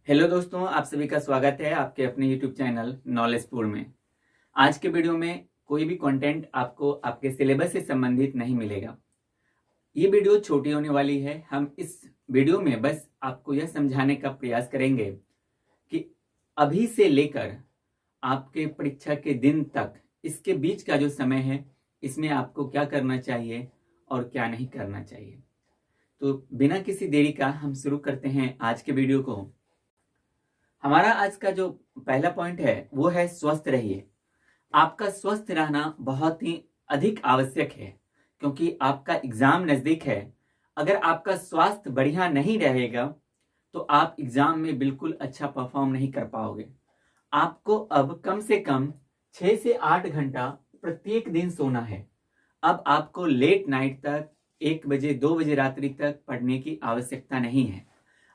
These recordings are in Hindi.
हेलो दोस्तों, आप सभी का स्वागत है आपके अपने यूट्यूब चैनल नॉलेजपुर में। आज के वीडियो में कोई भी कंटेंट आपको आपके सिलेबस से संबंधित नहीं मिलेगा। ये वीडियो छोटी होने वाली है। हम इस वीडियो में बस आपको यह समझाने का प्रयास करेंगे कि अभी से लेकर आपके परीक्षा के दिन तक इसके बीच का जो समय है, इसमें आपको क्या करना चाहिए और क्या नहीं करना चाहिए। तो बिना किसी देरी का हम शुरू करते हैं आज के वीडियो को। हमारा आज का जो पहला पॉइंट है वो है स्वस्थ रहिए। आपका स्वस्थ रहना बहुत ही अधिक आवश्यक है, क्योंकि आपका एग्जाम नजदीक है। अगर आपका स्वास्थ्य बढ़िया नहीं रहेगा तो आप एग्जाम में बिल्कुल अच्छा परफॉर्म नहीं कर पाओगे। आपको अब कम से कम 6 से 8 घंटा प्रत्येक दिन सोना है। अब आपको लेट नाइट तक 1 बजे 2 बजे रात्रि तक पढ़ने की आवश्यकता नहीं है।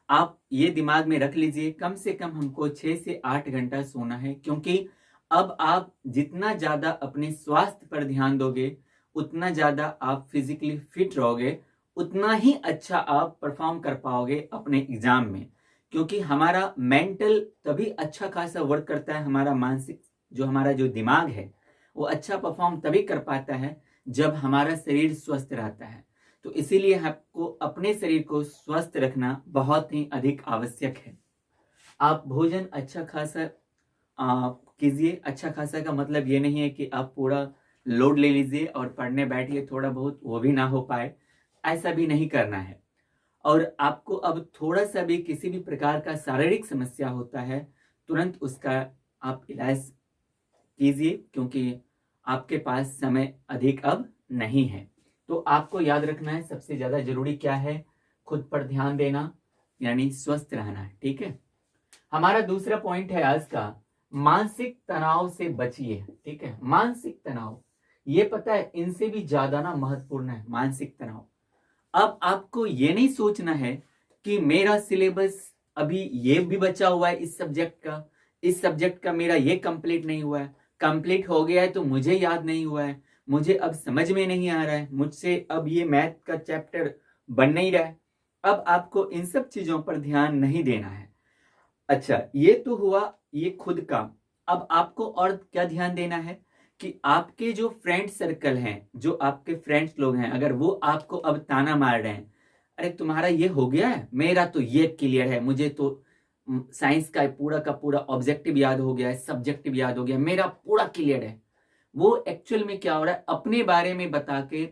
आप ये दिमाग में रख लीजिए, कम से कम हमको 6 से 8 घंटा सोना है, क्योंकि अब आप जितना ज्यादा अपने स्वास्थ्य पर ध्यान दोगे, उतना ज्यादा आप फिजिकली फिट रहोगे, उतना ही अच्छा आप परफॉर्म कर पाओगे अपने एग्जाम में। क्योंकि हमारा मेंटल तभी अच्छा खासा वर्क करता है, हमारा मानसिक हमारा जो दिमाग है वो अच्छा परफॉर्म तभी कर पाता है जब हमारा शरीर स्वस्थ रहता है। तो इसीलिए आपको अपने शरीर को स्वस्थ रखना बहुत ही अधिक आवश्यक है। आप भोजन अच्छा खासा कीजिए। अच्छा खासा का मतलब ये नहीं है कि आप पूरा लोड ले लीजिए और पढ़ने बैठिए, थोड़ा बहुत वो भी ना हो पाए, ऐसा भी नहीं करना है। और आपको अब थोड़ा सा भी किसी भी प्रकार का शारीरिक समस्या होता है, तुरंत उसका आप इलाज कीजिए, क्योंकि आपके पास समय अधिक अब नहीं है। तो आपको याद रखना है सबसे ज्यादा जरूरी क्या है, खुद पर ध्यान देना, यानी स्वस्थ रहना है। ठीक है। हमारा दूसरा पॉइंट है आज का, मानसिक तनाव से बचिए। ठीक है, मानसिक तनाव, ये पता है इनसे भी ज्यादा ना महत्वपूर्ण है मानसिक तनाव। अब आपको ये नहीं सोचना है कि मेरा सिलेबस अभी ये भी बचा हुआ है, इस सब्जेक्ट का मेरा ये कंप्लीट नहीं हुआ है, कंप्लीट हो गया है तो मुझे याद नहीं हुआ है, मुझे अब समझ में नहीं आ रहा है, मुझसे अब ये मैथ का चैप्टर बन नहीं रहा है। अब आपको इन सब चीजों पर ध्यान नहीं देना है। अच्छा, ये तो हुआ ये खुद का। अब आपको और क्या ध्यान देना है कि आपके जो फ्रेंड सर्कल हैं, जो आपके फ्रेंड्स लोग हैं, अगर वो आपको अब ताना मार रहे हैं, अरे तुम्हारा ये हो गया है, मेरा तो ये क्लियर है, मुझे तो साइंस का पूरा ऑब्जेक्टिव याद हो गया है, सब्जेक्टिव याद हो गया, मेरा पूरा क्लियर है। वो एक्चुअल में क्या हो रहा है, अपने बारे में बता के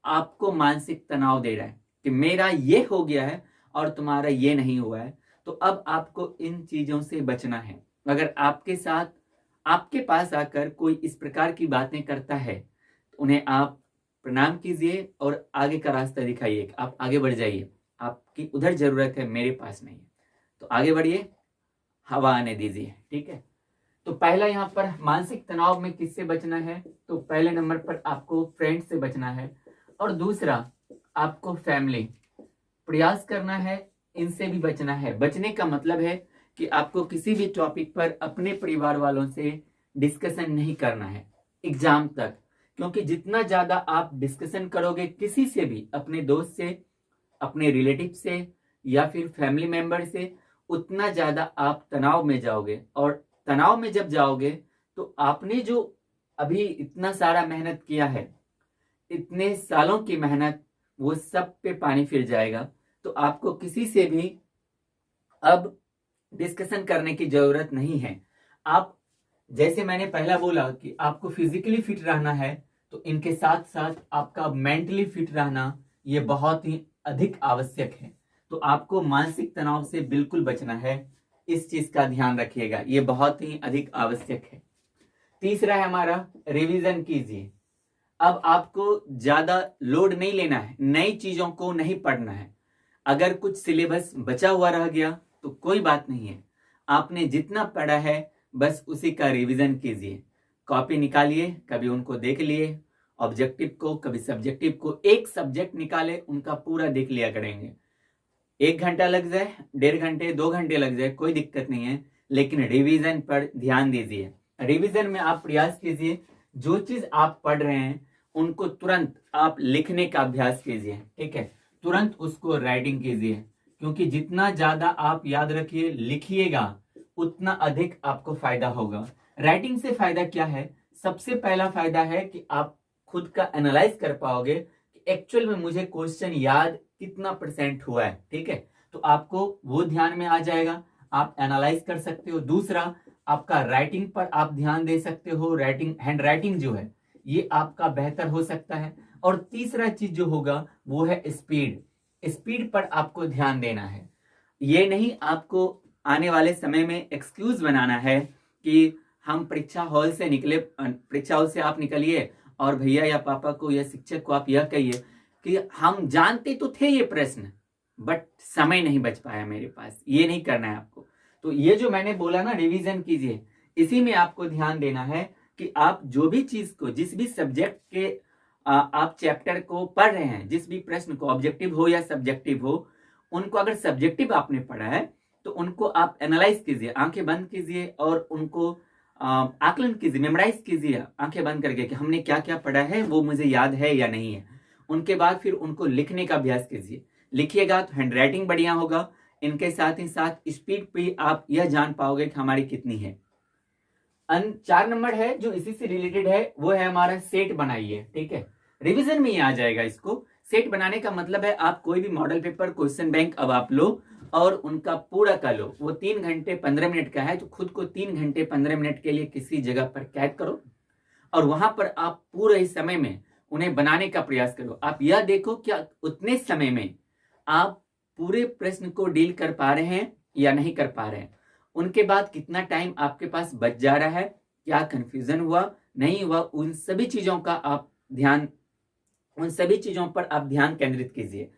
आपको मानसिक तनाव दे रहा है कि मेरा ये हो गया है और तुम्हारा ये नहीं हुआ है। तो अब आपको इन चीजों से बचना है। अगर आपके साथ आपके पास आकर कोई इस प्रकार की बातें करता है तो उन्हें आप प्रणाम कीजिए और आगे का रास्ता दिखाइए। आप आगे बढ़ जाइए, आपकी उधर जरूरत है, मेरे पास नहीं है। तो आगे बढ़िए, हवा आने दीजिए। ठीक है। तो पहला यहाँ पर मानसिक तनाव में किससे बचना है, तो पहले नंबर पर आपको फ्रेंड से बचना है, और दूसरा आपको फैमिली, प्रयास करना है इनसे भी बचना है। बचने का मतलब है कि आपको किसी भी टॉपिक पर अपने परिवार वालों से डिस्कशन नहीं करना है एग्जाम तक, क्योंकि जितना ज्यादा आप डिस्कशन करोगे किसी से भी, अपने दोस्त से, अपने रिलेटिव से या फिर फैमिली मेंबर से, उतना ज्यादा आप तनाव में जाओगे। और तनाव में जब जाओगे तो आपने जो अभी इतना सारा मेहनत किया है, इतने सालों की मेहनत, वो सब पे पानी फिर जाएगा। तो आपको किसी से भी अब डिस्कशन करने की जरूरत नहीं है। आप, जैसे मैंने पहला बोला कि आपको फिजिकली फिट रहना है, तो इनके साथ साथ आपका मेंटली फिट रहना ये बहुत ही अधिक आवश्यक है। तो आपको मानसिक तनाव से बिल्कुल बचना है, इस चीज का ध्यान रखिएगा, ये बहुत ही अधिक आवश्यक है। तीसरा है हमारा, रिवीजन कीजिए। अब आपको ज्यादा लोड नहीं लेना है, नई चीजों को नहीं पढ़ना है। अगर कुछ सिलेबस बचा हुआ रह गया तो कोई बात नहीं है, आपने जितना पढ़ा है बस उसी का रिवीजन कीजिए। कॉपी निकालिए, कभी उनको देख लिए ऑब्जेक्टिव को, कभी सब्जेक्टिव को, एक सब्जेक्ट निकाले उनका पूरा देख लिया करेंगे। 1 घंटा लग जाए, 1.5 घंटे 2 घंटे लग जाए, कोई दिक्कत नहीं है, लेकिन रिवीजन पर ध्यान दीजिए। रिवीजन में आप प्रयास कीजिए जो चीज आप पढ़ रहे हैं उनको तुरंत आप लिखने का अभ्यास कीजिए। ठीक है, तुरंत उसको राइटिंग कीजिए, क्योंकि जितना ज्यादा आप याद रखिए लिखिएगा उतना अधिक आपको फायदा होगा। राइटिंग से फायदा क्या है? सबसे पहला फायदा है कि आप खुद का एनालाइज कर पाओगे कि एक्चुअल में मुझे क्वेश्चन याद कितना परसेंट हुआ है। ठीक है, तो आपको वो ध्यान में आ जाएगा, आप एनालाइज कर सकते हो। दूसरा, आपका राइटिंग पर आप ध्यान दे सकते हो, राइटिंग हैंड राइटिंग जो है ये आपका बेहतर हो सकता है। और तीसरा चीज जो होगा वो है स्पीड। स्पीड पर आपको ध्यान देना है। ये नहीं आपको आने वाले समय में एक्सक्यूज बनाना है कि हम परीक्षा हॉल से निकले, परीक्षा हॉल से आप निकलिए और भैया या पापा को या शिक्षक को आप यह कहिए कि हम जानते तो थे ये प्रश्न बट समय नहीं बच पाया मेरे पास। ये नहीं करना है आपको। तो ये जो मैंने बोला ना, रिवीजन कीजिए, इसी में आपको ध्यान देना है कि आप जो भी चीज को, जिस भी सब्जेक्ट के आप चैप्टर को पढ़ रहे हैं, जिस भी प्रश्न को, ऑब्जेक्टिव हो या सब्जेक्टिव हो, उनको अगर सब्जेक्टिव आपने पढ़ा है तो उनको आप एनालाइज कीजिए, आंखें बंद कीजिए और उनको आकलन कीजिए, मेमोराइज कीजिए आंखें बंद करके कि हमने क्या क्या पढ़ा है, वो मुझे याद है या नहीं है। उनके बाद फिर उनको लिखने का अभ्यास कीजिए। लिखिएगा तो हैंड राइटिंग बढ़िया होगा। इनके साथ ही साथ स्पीड पे आप यह जान पाओगे कि हमारी कितनी है। 4 नंबर है जो इसी से रिलेटेड है, वो है हमारा सेट बनाइए। ठीक है, रिवीजन में ही आ जाएगा। इसको सेट बनाने का मतलब है आप कोई भी मॉडल पेपर, क्वेश्चन बैंक अब आप लो और उनका पूरा कर लो। वो 3 घंटे 15 मिनट का है तो खुद को 3 घंटे 15 मिनट के लिए किसी जगह पर कैद करो और वहां पर आप पूरे ही समय में उन्हें बनाने का प्रयास करो। आप यह देखो क्या उतने समय में आप पूरे प्रश्न को डील कर पा रहे हैं या नहीं कर पा रहे हैं। उनके बाद कितना टाइम आपके पास बच जा रहा है, क्या कंफ्यूजन हुआ, नहीं हुआ, उन सभी चीजों पर आप ध्यान केंद्रित कीजिए।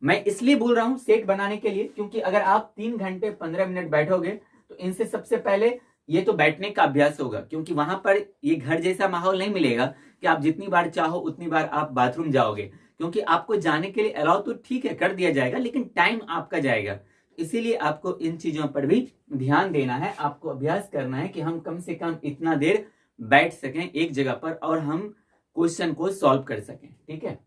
मैं इसलिए बोल रहा हूं सेट बनाने के लिए क्योंकि अगर आप 3 घंटे 15 मिनट बैठोगे तो इनसे सबसे पहले ये तो बैठने का अभ्यास होगा, क्योंकि वहां पर ये घर जैसा माहौल नहीं मिलेगा कि आप जितनी बार चाहो उतनी बार आप बाथरूम जाओगे, क्योंकि आपको जाने के लिए अलाउ तो ठीक है कर दिया जाएगा लेकिन टाइम आपका जाएगा। इसीलिए आपको इन चीजों पर भी ध्यान देना है, आपको अभ्यास करना है कि हम कम से कम इतना देर बैठ सकें एक जगह पर और हम क्वेश्चन को सॉल्व कर सकें। ठीक है,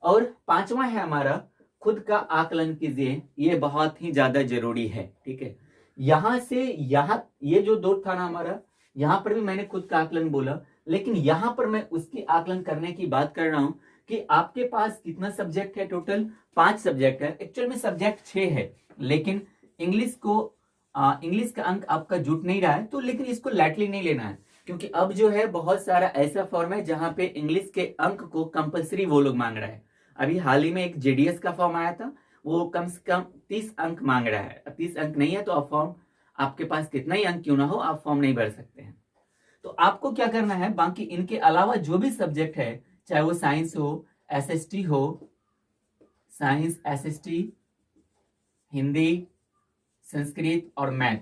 और 5वां है हमारा खुद का आकलन कीजिए। ये बहुत ही ज्यादा जरूरी है। ठीक है, यहां से यहां ये जो 2 था ना हमारा, यहां पर भी मैंने खुद का आकलन बोला, लेकिन यहां पर मैं उसकी आकलन करने की बात कर रहा हूं कि आपके पास कितना सब्जेक्ट है। टोटल 5 सब्जेक्ट है। एक्चुअल में सब्जेक्ट 6 है, लेकिन इंग्लिश का अंक आपका जुट नहीं रहा है तो लेकिन इसको लाइटली नहीं लेना है, क्योंकि अब जो है बहुत सारा ऐसा फॉर्म है जहां पे इंग्लिश के अंक को कंपलसरी वो लोग मांग रहा है। अभी हाल ही में एक जेडीएस का फॉर्म आया था, वो कम से कम 30 अंक मांग रहा है। 30 अंक नहीं है तो आप फॉर्म, आपके पास कितना ही अंक क्यों ना हो, आप फॉर्म नहीं भर सकते हैं। तो आपको क्या करना है, बाकी इनके अलावा जो भी सब्जेक्ट है, चाहे वो साइंस हो, एसएसटी हो, साइंस, एसएसटी, हिंदी, संस्कृत और मैथ,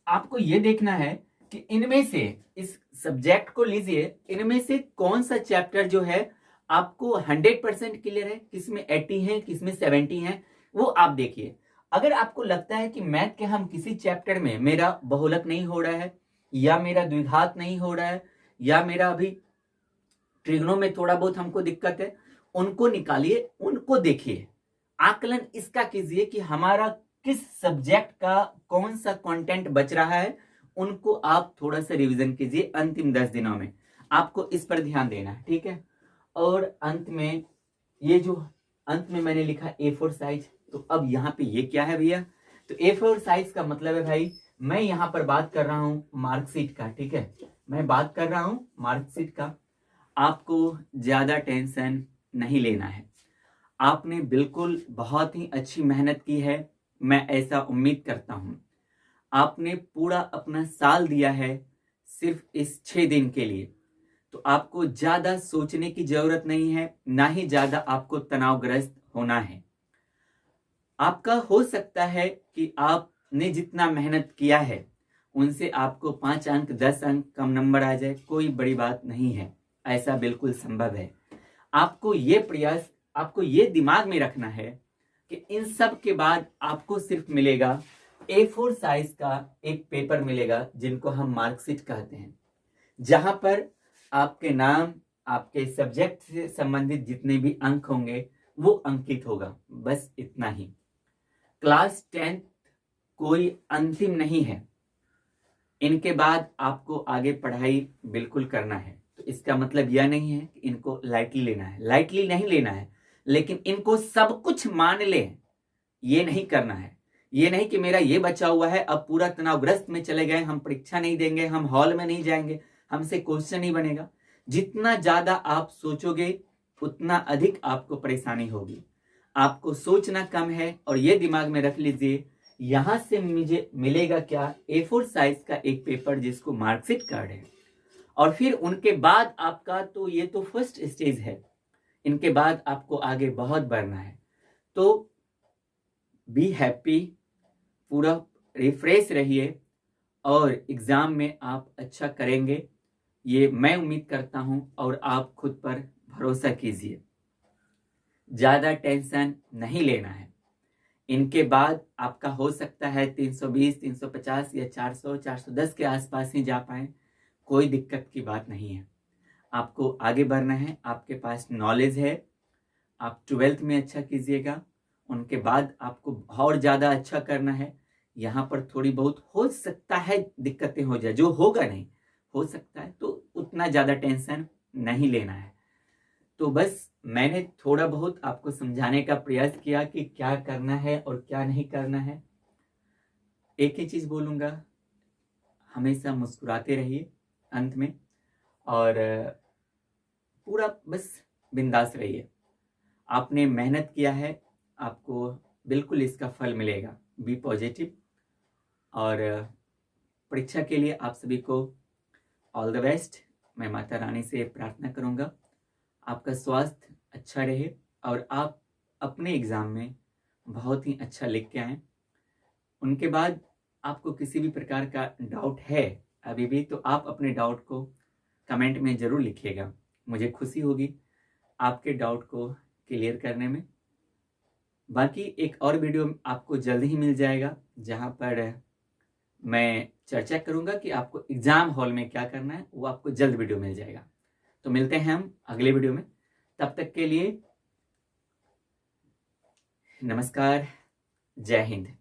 आपको यह देखना है कि इनमें से, इस सब्जेक्ट को लीजिए, इनमें से कौन सा चैप्टर जो है आपको 100% क्लियर है, किसमें 80 है, किसमें 70 है, वो आप देखिए। अगर आपको लगता है कि मैथ के हम किसी चैप्टर में मेरा बहुलक नहीं हो रहा है, या मेरा द्विघात नहीं हो रहा है, या मेरा अभी ट्रिग्नो में थोड़ा बहुत हमको दिक्कत है, उनको निकालिए, उनको देखिए, आकलन इसका कीजिए कि हमारा किस सब्जेक्ट का कौन सा कंटेंट बच रहा है, उनको आप थोड़ा सा रिवीजन कीजिए अंतिम 10 दिनों में। आपको इस पर ध्यान देना है। ठीक है, और अंत में ये जो अंत में मैंने लिखा A4 साइज, तो अब यहाँ पे ये क्या है भैया, तो A4 साइज का मतलब है भाई, मैं यहाँ पर बात कर रहा हूँ मार्कशीट का। ठीक है, मैं बात कर रहा हूँ मार्कशीट का। आपको ज्यादा टेंशन नहीं लेना है, आपने बिल्कुल बहुत ही अच्छी मेहनत की है, मैं ऐसा उम्मीद करता हूं। आपने पूरा अपना साल दिया है सिर्फ इस 6 दिन के लिए, तो आपको ज्यादा सोचने की जरूरत नहीं है, ना ही ज्यादा आपको तनावग्रस्त होना है। आपका हो सकता है कि आपने जितना मेहनत किया है उनसे आपको 5 अंक 10 अंक कम नंबर आ जाए, कोई बड़ी बात नहीं है, ऐसा बिल्कुल संभव है। आपको ये दिमाग में रखना है कि इन सब के बाद आपको सिर्फ मिलेगा A4 साइज का एक पेपर मिलेगा, जिनको हम मार्कशीट कहते हैं, जहां पर आपके नाम, आपके सब्जेक्ट से संबंधित जितने भी अंक होंगे वो अंकित होगा, बस इतना ही। क्लास 10th कोई अंतिम नहीं है। इनके बाद आपको आगे पढ़ाई बिल्कुल करना है। तो इसका मतलब यह नहीं है कि इनको लाइटली लेना है, लाइटली नहीं लेना है, लेकिन इनको सब कुछ मान ले, ये नहीं करना है। ये नहीं कि मेरा ये बचा हुआ है, अब पूरा तनावग्रस्त में चले गए, हम परीक्षा नहीं देंगे, हम हॉल में नहीं जाएंगे, हमसे क्वेश्चन नहीं बनेगा। जितना ज्यादा आप सोचोगे उतना अधिक आपको परेशानी होगी। आपको सोचना कम है, और ये दिमाग में रख लीजिए, यहां से मुझे मिलेगा क्या, A4 साइज का एक पेपर जिसको मार्कशीट कार्ड है, और फिर उनके बाद आपका, तो ये तो फर्स्ट स्टेज है, इनके बाद आपको आगे बहुत बढ़ना है। तो बी हैप्पी, पूरा रिफ्रेश रहिए, और एग्जाम में आप अच्छा करेंगे, ये मैं उम्मीद करता हूं। और आप खुद पर भरोसा कीजिए, ज्यादा टेंशन नहीं लेना है। इनके बाद आपका हो सकता है 320, 350 या 400, 410 के आसपास ही जा पाए, कोई दिक्कत की बात नहीं है। आपको आगे बढ़ना है, आपके पास नॉलेज है, आप 12th में अच्छा कीजिएगा, उनके बाद आपको और ज़्यादा अच्छा करना है। यहाँ पर थोड़ी बहुत हो सकता है दिक्कतें हो जाए, जो होगा नहीं, हो सकता है, तो उतना ज़्यादा टेंशन नहीं लेना है। तो बस मैंने थोड़ा बहुत आपको समझाने का प्रयास किया कि क्या करना है और क्या नहीं करना है। एक ही चीज़ बोलूँगा, हमेशा मुस्कुराते रहिए अंत में, और पूरा बस बिंदास रहिए। आपने मेहनत किया है, आपको बिल्कुल इसका फल मिलेगा। बी पॉजिटिव, और परीक्षा के लिए आप सभी को ऑल द बेस्ट। मैं माता रानी से प्रार्थना करूंगा आपका स्वास्थ्य अच्छा रहे, और आप अपने एग्ज़ाम में बहुत ही अच्छा लिख के आएँ। उनके बाद आपको किसी भी प्रकार का डाउट है अभी भी, तो आप अपने डाउट को कमेंट में ज़रूर लिखिएगा, मुझे खुशी होगी आपके डाउट को क्लियर करने में। बाकी एक और वीडियो आपको जल्द ही मिल जाएगा, जहां पर मैं चर्चा करूंगा कि आपको एग्जाम हॉल में क्या करना है, वो आपको जल्द वीडियो मिल जाएगा। तो मिलते हैं हम अगले वीडियो में, तब तक के लिए नमस्कार, जय हिंद।